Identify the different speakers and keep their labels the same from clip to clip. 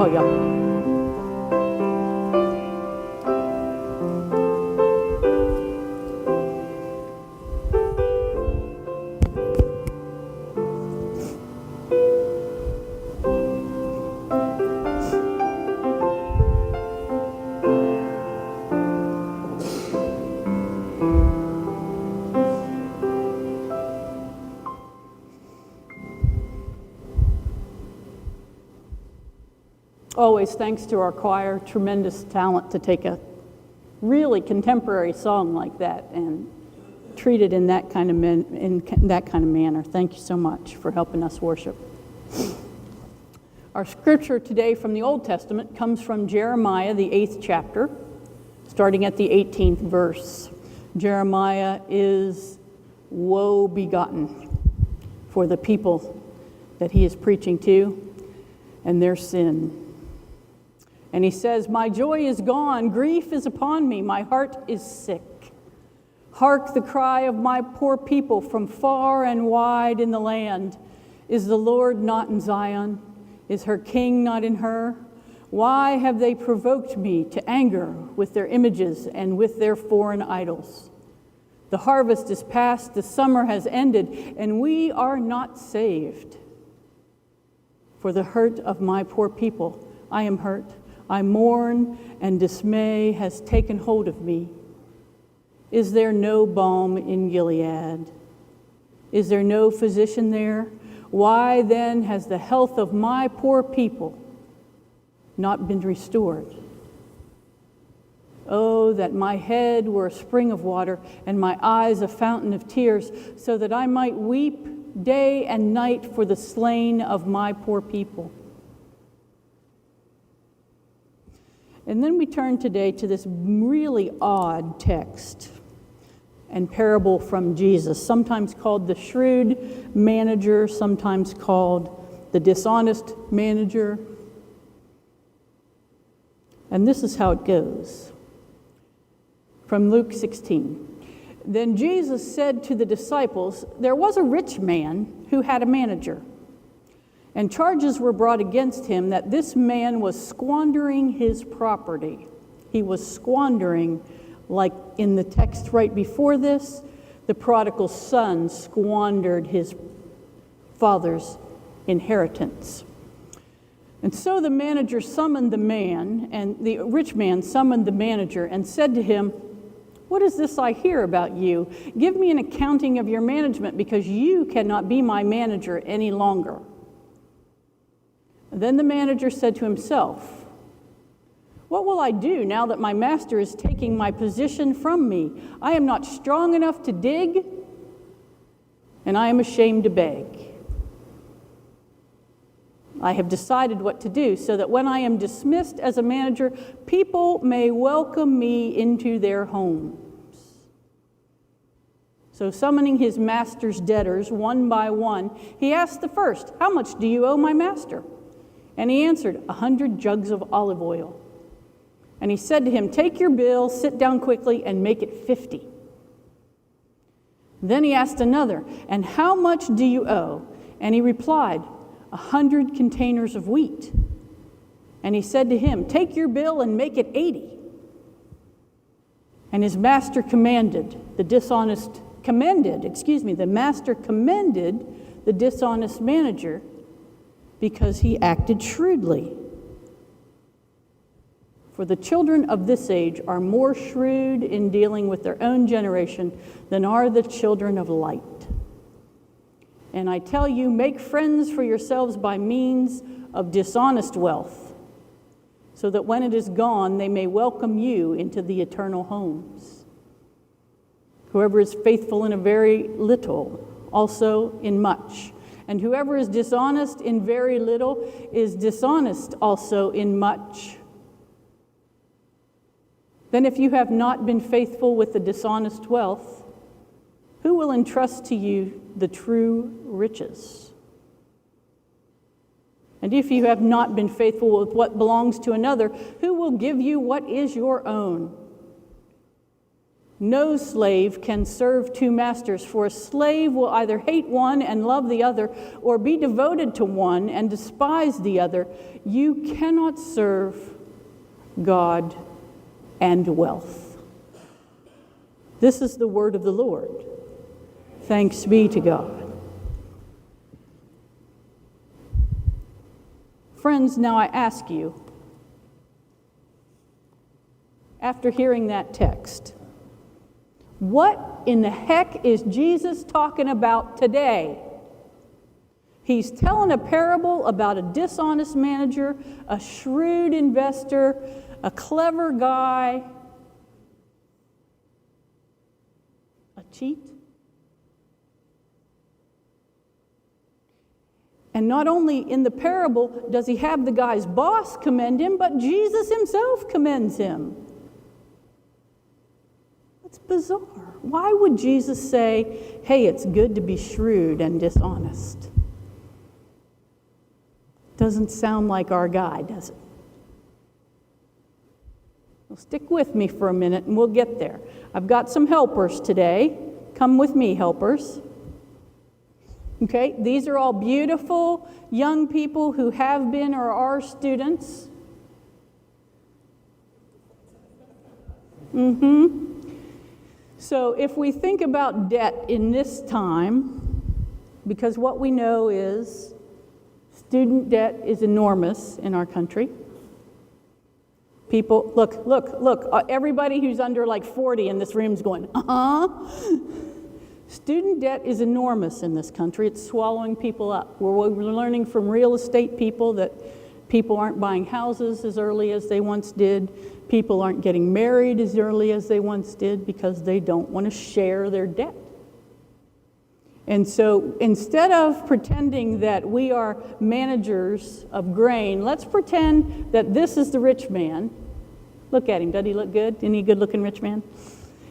Speaker 1: call you up. Always thanks to our choir, tremendous talent to take a really contemporary song like that and treat it in that kind of manner. Thank you so much for helping us worship. Our scripture today from the Old Testament comes from Jeremiah, the 8th chapter, starting at the 18th verse. Jeremiah is woe begotten for the people that he is preaching to and their sin. And he says, "My joy is gone, grief is upon me, my heart is sick. Hark the cry of my poor people from far and wide in the land. Is the Lord not in Zion? Is her king not in her? Why have they provoked me to anger with their images and with their foreign idols? The harvest is past, the summer has ended, and we are not saved. For the hurt of my poor people, I am hurt. I mourn, and dismay has taken hold of me. Is there no balm in Gilead? Is there no physician there? Why then has the health of my poor people not been restored? Oh, that my head were a spring of water, and my eyes a fountain of tears, so that I might weep day and night for the slain of my poor people." And then we turn today to this really odd text and parable from Jesus, sometimes called the shrewd manager, sometimes called the dishonest manager. And this is how it goes. From Luke 16. Then Jesus said to the disciples, "There was a rich man who had a manager, and charges were brought against him that this man was squandering his property." He was squandering, like in the text right before this, the prodigal son squandered his father's inheritance. And so the manager summoned the man, and the rich man summoned the manager and said to him, "What is this I hear about you? Give me an accounting of your management, because you cannot be my manager any longer." Then the manager said to himself, "What will I do now that my master is taking my position from me? I am not strong enough to dig, and I am ashamed to beg. I have decided what to do so that when I am dismissed as a manager, people may welcome me into their homes." So summoning his master's debtors one by one, he asked the first, "How much do you owe my master?" And he answered, 100 jugs of olive oil. And he said to him, "Take your bill, sit down quickly, and make it 50. Then he asked another, "And how much do you owe?" And he replied, 100 containers of wheat. And he said to him, "Take your bill and make it 80. And his master the master commended the dishonest manager because he acted shrewdly. For the children of this age are more shrewd in dealing with their own generation than are the children of light. And I tell you, make friends for yourselves by means of dishonest wealth, so that when it is gone, they may welcome you into the eternal homes. Whoever is faithful in a very little, also in much. And whoever is dishonest in very little is dishonest also in much. Then if you have not been faithful with the dishonest wealth, who will entrust to you the true riches? And if you have not been faithful with what belongs to another, who will give you what is your own? No slave can serve two masters, for a slave will either hate one and love the other, or be devoted to one and despise the other. You cannot serve God and wealth. This is the word of the Lord. Thanks be to God. Friends, now I ask you, after hearing that text, what in the heck is Jesus talking about today? He's telling a parable about a dishonest manager, a shrewd investor, a clever guy, a cheat. And not only in the parable does he have the guy's boss commend him, but Jesus himself commends him. It's bizarre. Why would Jesus say, hey, it's good to be shrewd and dishonest? Doesn't sound like our guy, does it? Well, stick with me for a minute and we'll get there. I've got some helpers today. Come with me, helpers. Okay, these are all beautiful young people who have been or are students. So if we think about debt in this time, because what we know is student debt is enormous in our country. People, look, everybody who's under like 40 in this room is going, Student debt is enormous in this country. It's swallowing people up. We're learning from real estate people that people aren't buying houses as early as they once did. People aren't getting married as early as they once did because they don't want to share their debt. And so instead of pretending that we are managers of grain, let's pretend that this is the rich man. Look at him. Doesn't he look good? Isn't he a good-looking rich man?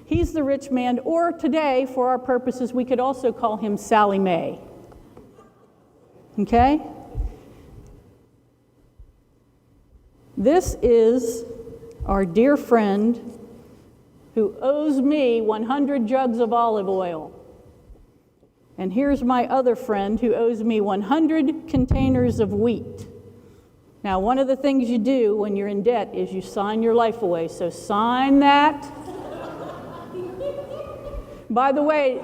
Speaker 1: He's the rich man, or today, for our purposes, we could also call him Sally Mae. Okay? This is our dear friend who owes me 100 jugs of olive oil. And here's my other friend who owes me 100 containers of wheat. Now, one of the things you do when you're in debt is you sign your life away. So sign that. By the way,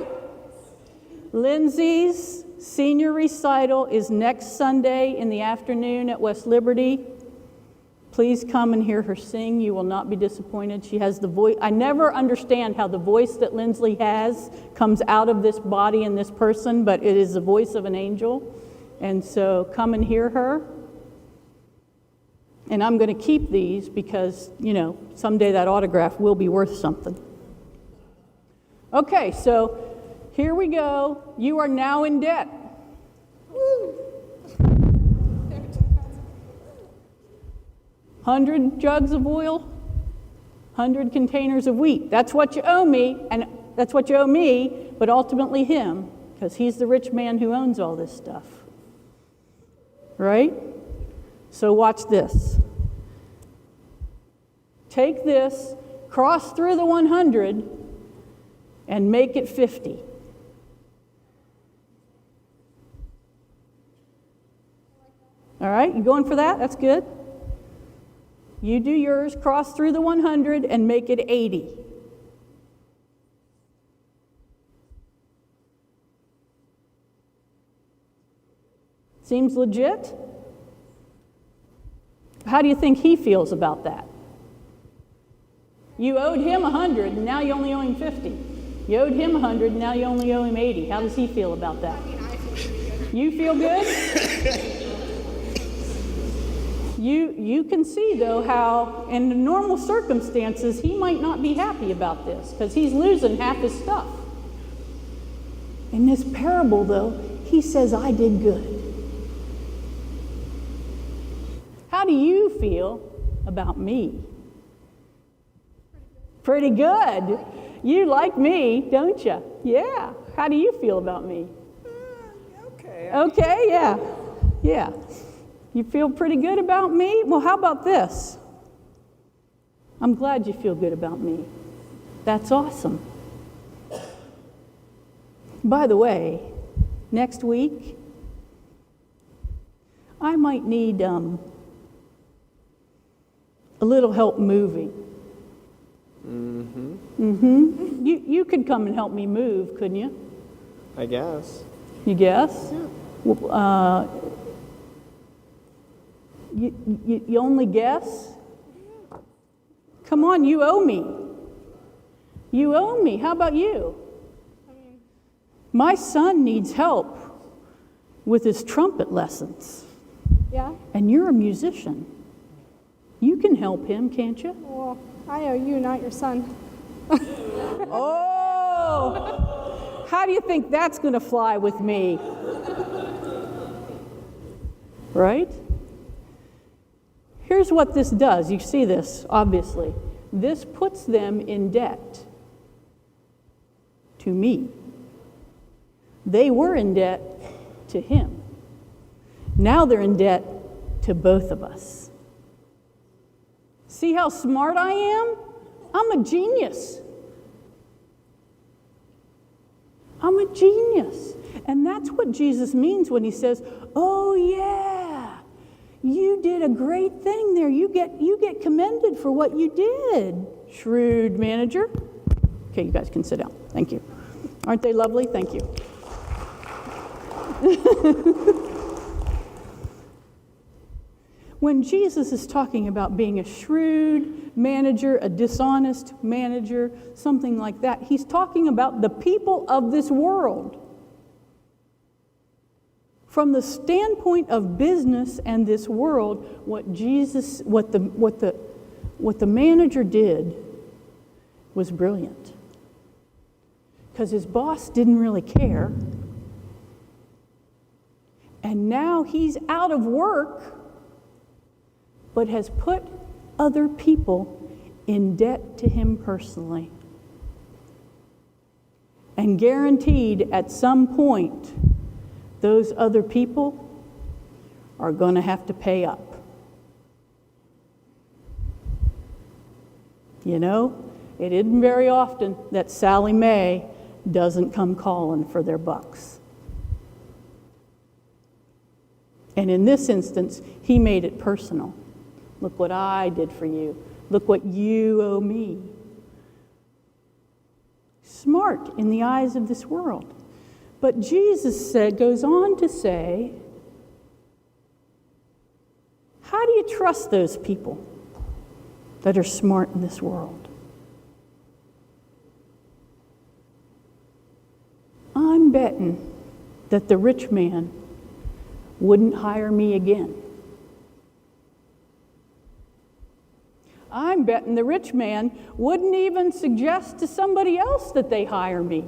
Speaker 1: Lindsay's senior recital is next Sunday in the afternoon at West Liberty. Please come and hear her sing. You will not be disappointed. She has the voice. I never understand how the voice that Lindsley has comes out of this body and this person, but it is the voice of an angel. And so come and hear her. And I'm going to keep these because, someday that autograph will be worth something. Okay, so here we go. You are now in debt. 100 jugs of oil, 100 containers of wheat. That's what you owe me, and that's what you owe me, but ultimately him, because he's the rich man who owns all this stuff. Right? So watch this. Take this, cross through the 100, and make it 50. All right, you going for that? That's good. You do yours, cross through the 100, and make it 80. Seems legit? How do you think he feels about that? You owed him 100, and now you only owe him 50. You owed him 100, and now you only owe him 80. How does he feel about that? You feel good? You can see, though, how in normal circumstances he might not be happy about this because he's losing half his stuff. In this parable, though, he says, I did good. How do you feel about me? Pretty good. You like me, don't you? Yeah. How do you feel about me?
Speaker 2: Okay.
Speaker 1: Okay, yeah. Yeah. You feel pretty good about me? Well, how about this? I'm glad you feel good about me. That's awesome. By the way, next week, I might need a little help moving. You could come and help me move, couldn't you?
Speaker 2: I guess.
Speaker 1: You guess?
Speaker 2: Yeah.
Speaker 1: Well, you only guess? Come on, you owe me. You owe me. How about you? My son needs help with his trumpet lessons.
Speaker 3: Yeah?
Speaker 1: And you're a musician. You can help him, can't you?
Speaker 3: Well, I owe you, not your son.
Speaker 1: Oh! How do you think that's going to fly with me? Right? Here's what this does. You see this, obviously. This puts them in debt to me. They were in debt to him. Now they're in debt to both of us. See how smart I am? I'm a genius. I'm a genius. And that's what Jesus means when he says, oh yeah, you did a great thing there. You get commended for what you did, shrewd manager. Okay, you guys can sit down. Thank you. Aren't they lovely? Thank you. When Jesus is talking about being a shrewd manager, a dishonest manager, something like that, he's talking about the people of this world. From the standpoint of business and this world, what the manager did was brilliant. Because his boss didn't really care. And now he's out of work, but has put other people in debt to him personally. And guaranteed at some point, those other people are going to have to pay up. You know, It isn't very often that Sally Mae doesn't come calling for their bucks. And in this instance, he made it personal. Look what I did for you. Look what you owe me. Smart in the eyes of this world. But Jesus goes on to say, how do you trust those people that are smart in this world? I'm betting that the rich man wouldn't hire me again. I'm betting the rich man wouldn't even suggest to somebody else that they hire me,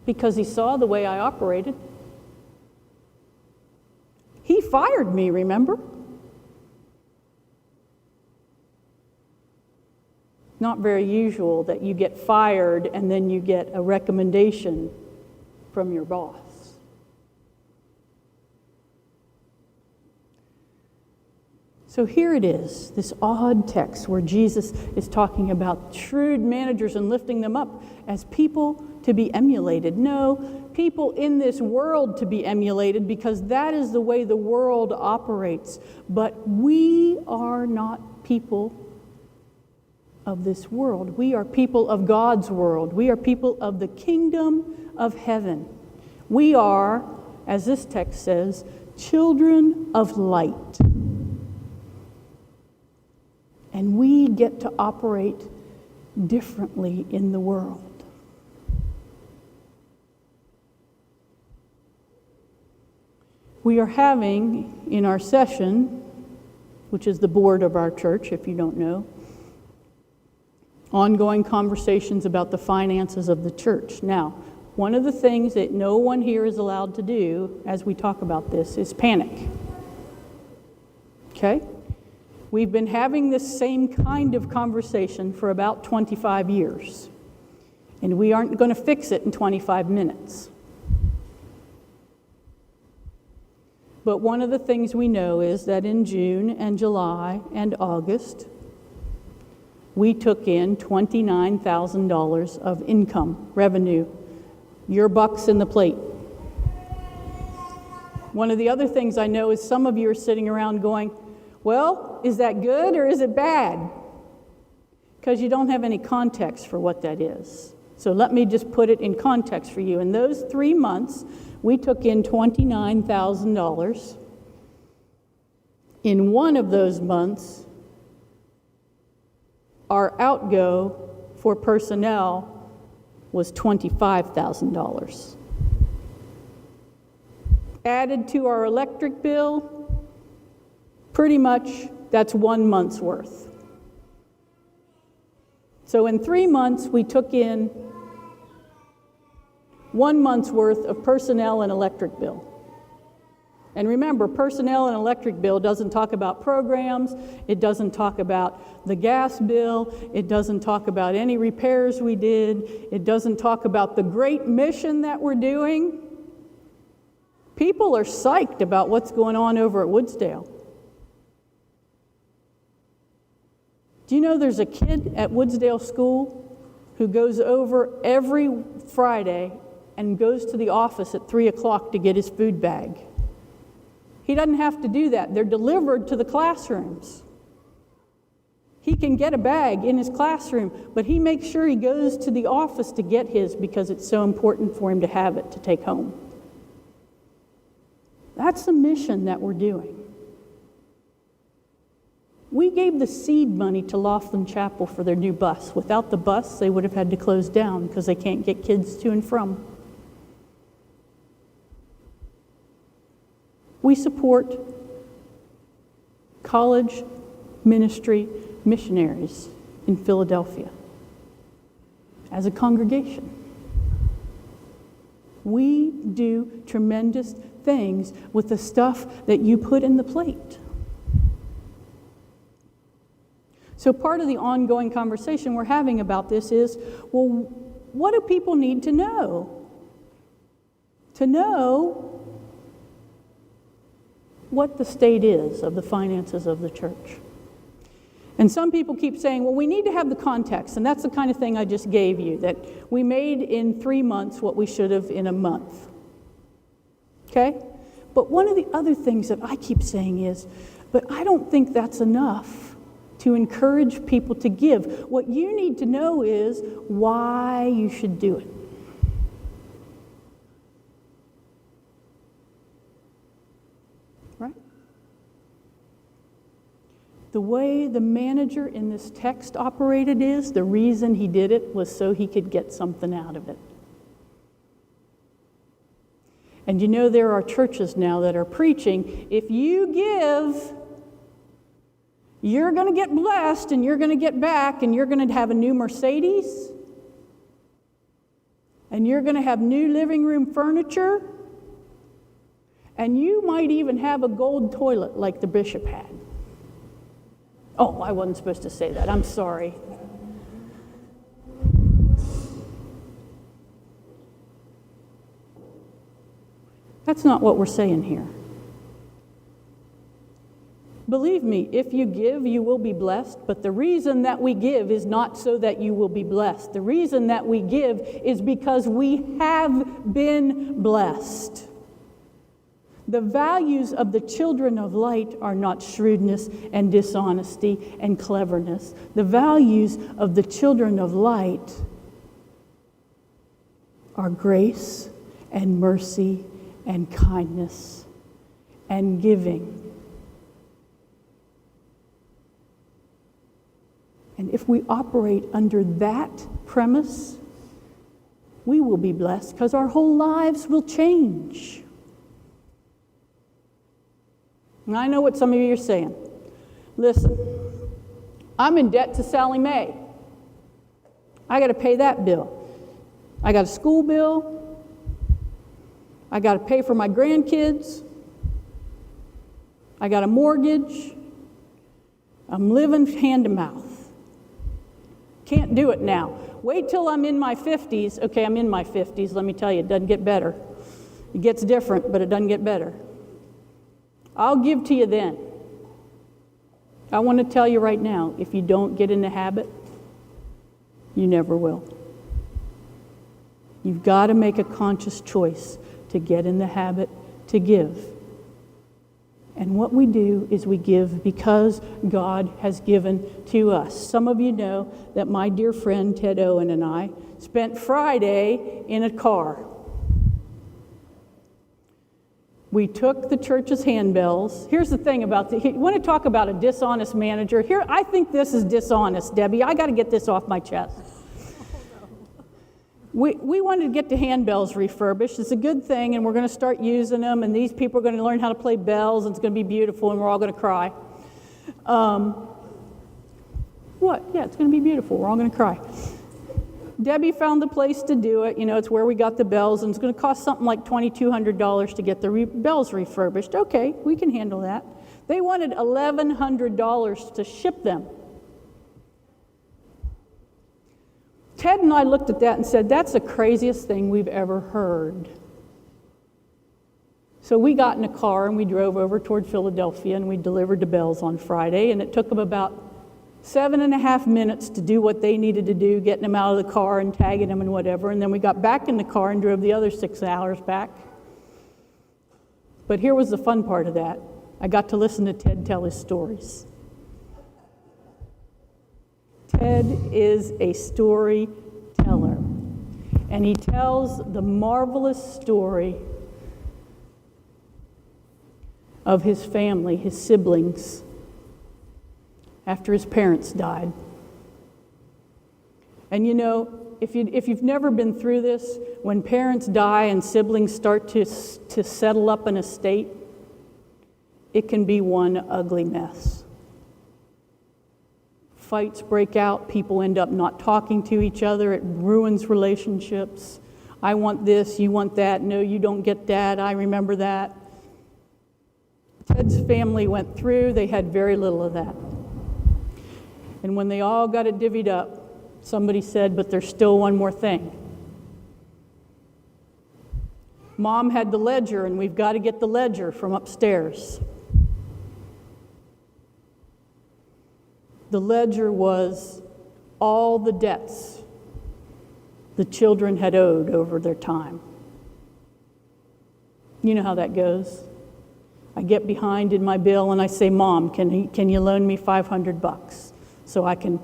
Speaker 1: because he saw the way I operated. He fired me, remember? Not very usual that you get fired and then you get a recommendation from your boss. So here it is, this odd text where Jesus is talking about shrewd managers and lifting them up as people to be emulated. No, people in this world to be emulated, because that is the way the world operates. But we are not people of this world. We are people of God's world. We are people of the kingdom of heaven. We are, as this text says, children of light. And we get to operate differently in the world. We are having in our session, which is the board of our church, if you don't know, ongoing conversations about the finances of the church. Now, one of the things that no one here is allowed to do as we talk about this is panic. Okay? We've been having this same kind of conversation for about 25 years, and we aren't going to fix it in 25 minutes. But one of the things we know is that in June and July and August, we took in $29,000 of income, revenue, your bucks in the plate. One of the other things I know is some of you are sitting around going, well, is that good or is it bad? Because you don't have any context for what that is. So let me just put it in context for you. In those 3 months, we took in $29,000. In one of those months, our outgo for personnel was $25,000. Added to our electric bill, pretty much that's 1 month's worth. So in 3 months, we took in 1 month's worth of personnel and electric bill. And remember, personnel and electric bill doesn't talk about programs, it doesn't talk about the gas bill, it doesn't talk about any repairs we did, it doesn't talk about the great mission that we're doing. People are psyched about what's going on over at Woodsdale. Do you know there's a kid at Woodsdale School who goes over every Friday and goes to the office at 3 o'clock to get his food bag? He doesn't have to do that. They're delivered to the classrooms. He can get a bag in his classroom, but he makes sure he goes to the office to get his because it's so important for him to have it to take home. That's the mission that we're doing. We gave the seed money to Laughlin Chapel for their new bus. Without the bus, they would have had to close down because they can't get kids to and from. We support college ministry missionaries in Philadelphia as a congregation. We do tremendous things with the stuff that you put in the plate. So part of the ongoing conversation we're having about this is, well, what do people need to know? To know what the state is of the finances of the church. And some people keep saying, well, we need to have the context, and that's the kind of thing I just gave you, that we made in 3 months what we should have in a month. Okay? But one of the other things that I keep saying is, but I don't think that's enough to encourage people to give. What you need to know is why you should do it. Right? The way the manager in this text operated is, the reason he did it was so he could get something out of it. And you know, there are churches now that are preaching, if you give, you're going to get blessed and you're going to get back and you're going to have a new Mercedes and you're going to have new living room furniture and you might even have a gold toilet like the bishop had. Oh, I wasn't supposed to say that. I'm sorry. That's not what we're saying here. Believe me, if you give, you will be blessed. But the reason that we give is not so that you will be blessed. The reason that we give is because we have been blessed. The values of the children of light are not shrewdness and dishonesty and cleverness. The values of the children of light are grace and mercy and kindness and giving. And if we operate under that premise, we will be blessed because our whole lives will change. And I know what some of you are saying. Listen, I'm in debt to Sally Mae. I got to pay that bill. I got a school bill. I got to pay for my grandkids. I got a mortgage. I'm living hand to mouth. Can't do it now. Wait till I'm in my 50s. Okay, I'm in my 50s. Let me tell you, it doesn't get better. It gets different, but it doesn't get better. I'll give to you then. I want to tell you right now, if you don't get in the habit, you never will. You've got to make a conscious choice to get in the habit to give. And what we do is we give because God has given to us. Some of you know that my dear friend Ted Owen and I spent Friday in a car. We took the church's handbells. Here's the thing about you want to talk about a dishonest manager? Here, I think this is dishonest, Debbie. I got to get this off my chest. We wanted to get the handbells refurbished. It's a good thing, and we're going to start using them, and these people are going to learn how to play bells, and it's going to be beautiful, and we're all going to cry. What? Yeah, it's going to be beautiful. We're all going to cry. Debbie found the place to do it. You know, it's where we got the bells, and it's going to cost something like $2,200 to get the bells refurbished. Okay, we can handle that. They wanted $1,100 to ship them. Ted and I looked at that and said, that's the craziest thing we've ever heard. So we got in a car and we drove over toward Philadelphia and we delivered the bells on Friday, and it took them about 7.5 minutes to do what they needed to do, getting them out of the car and tagging them and whatever, and then we got back in the car and drove the other 6 hours back. But here was the fun part of that. I got to listen to Ted tell his stories. Ted is a storyteller, and he tells the marvelous story of his family, his siblings, after his parents died. And you know, if you've never been through this, when parents die and siblings start to settle up an estate, it can be one ugly mess. Fights break out, people end up not talking to each other, it ruins relationships. I want this, you want that, no, you don't get that, I remember that. Ted's family went through, they had very little of that. And when they all got it divvied up, somebody said, but there's still one more thing. Mom had the ledger, and we've got to get the ledger from upstairs. The ledger was all the debts the children had owed over their time. You know how that goes. I get behind in my bill and I say, Mom, can you loan me $500 so I can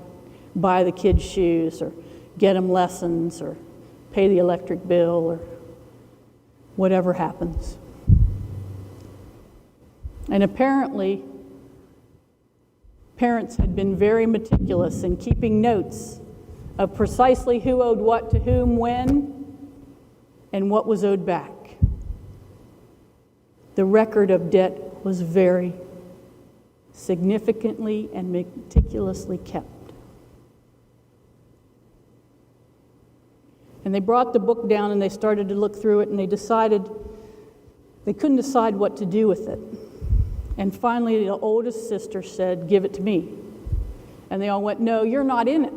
Speaker 1: buy the kids shoes or get them lessons or pay the electric bill or whatever happens. And apparently, parents had been very meticulous in keeping notes of precisely who owed what to whom when and what was owed back. The record of debt was very significantly and meticulously kept. And they brought the book down and they started to look through it, and they couldn't decide what to do with it. And finally, the oldest sister said, "Give it to me." And they all went, "No, you're not in it.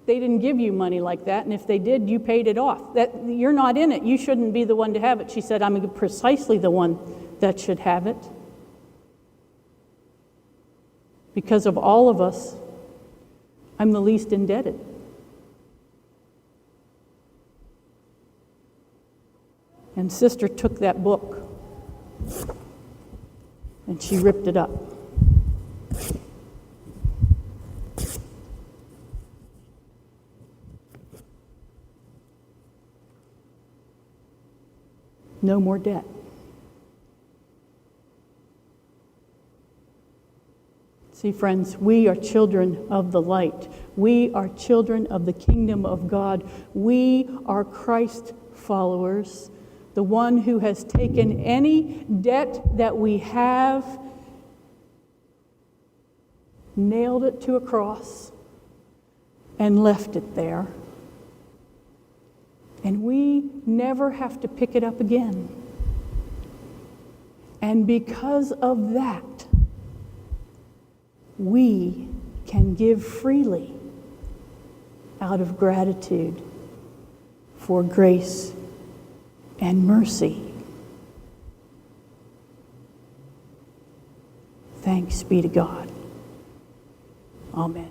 Speaker 1: They didn't give you money like that, and if they did, you paid it off. You're not in it. You shouldn't be the one to have it." She said, "I'm precisely the one that should have it. Because of all of us, I'm the least indebted." And Sister took that book and she ripped it up. No more debt. See, friends, we are children of the light. We are children of the kingdom of God. We are Christ followers, the one who has taken any debt that we have, nailed it to a cross, and left it there. And we never have to pick it up again. And because of that, we can give freely out of gratitude for grace and mercy. Thanks be to God. Amen.